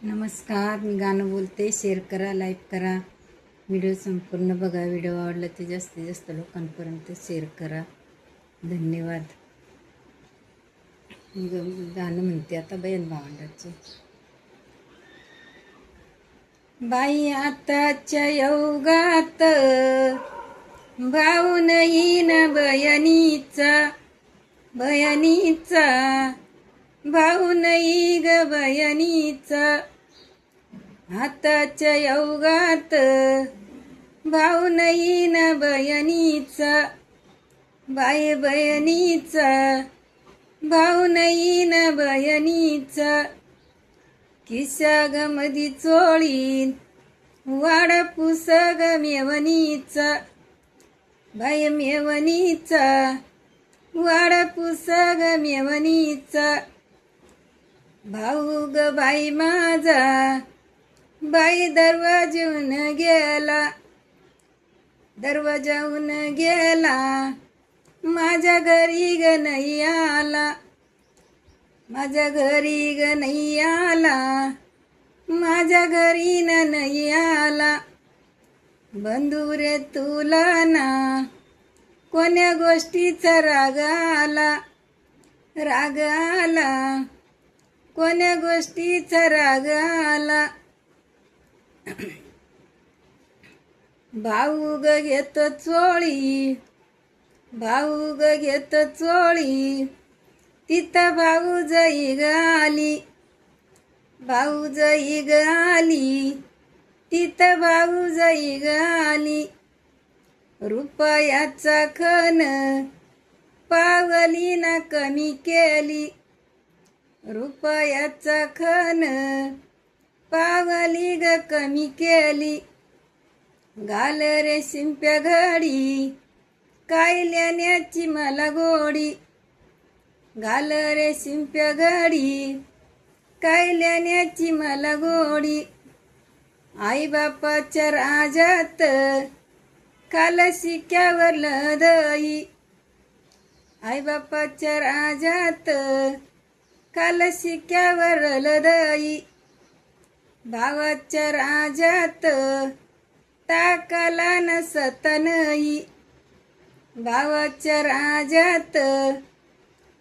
नमस्कार, मी गाणं बोलते. शेअर करा, लाईक करा, व्हिडिओ संपूर्ण बघा. व्हिडिओ आवडला तर जास्तीत जास्त लोकांपर्यंत शेअर करा. धन्यवाद. मी गाणं म्हणते आता बहीण भावंडाचे. बाई आताच्या योगात भाऊ नाही न बहिणीचा, बहिणीचा भाऊ नाही ग बहिणीचा. आताच्या योगात भाऊ नाही न बहिणीचा, बाई बहिणीचा भाऊ नाही न बहिणीचा. किशा ग मधी चोळीन वाड पुसग मेवणीचा, बाई मेवणीचा वाड पुसग मेवणीचा. भाऊ ग बाई माझा बाई दरवाजाहून गेला, दरवाजाहून गेला माझ्या घरी ग नाही आला, माझ्या घरी ग नाही आला, माझ्या घरी नाही आला. बंधू रे तुला ना कोण्या गोष्टीचा राग आला, राग आला कोण्या गोष्टीचा राग आला. भाऊ ग घेतो चोळी, भाऊ ग घेतो चोळी तिथं भाऊ जाई ग आली, भाऊ जाई ग आली तिथं भाऊ जाई ग आली. रुपयाचा खण पावली ना कमी केली, रुपयाचा खण पावली ग कमी केली. घाल रे शिंप्या घडी काय लेण्याची मला गोडी, घाल रे शिंप्या घडी काय लेण्याची मला गोडी. आई बापाच्या राजात काल शिक्यावर लदई, आई बापाच्या राजात काल शिक्यावर लदई. भावाच्या राजात टाकाला न सतनई, भावाच्या राजात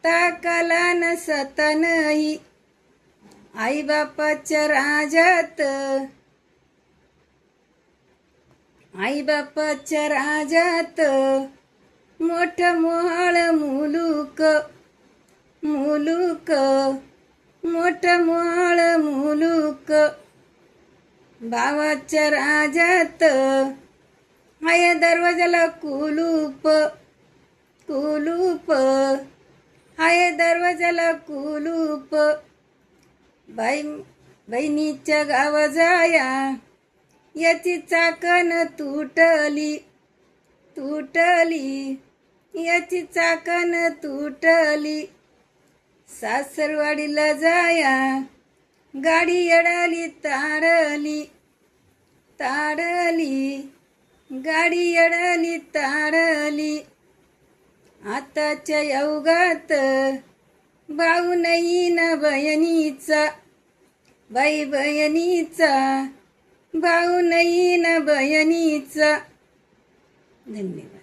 टाकाला न सतनई. आई बापाच्या राजात, आई बापाच्या राजात मोठ मोहाळ मुलूक, मुलूक मोठ मोहाळ मुलूक. भावाच्या राजात आय दरवाजाला कुलूप, कुलूप आय दरवाजाला कुलूप. बहिणीच्या गावा जाया याची चाकण तुटली, तुटली याची चाकण तुटली. सासरवाडीला जाया गाडी येडाली ताडली, ताडली गाडी येडाली ताडली. आताच्या योगात भाऊ नाही न बहिणीचा, बाई बहिणीचा भाऊ नाही न बहिणीचा. धन्यवाद.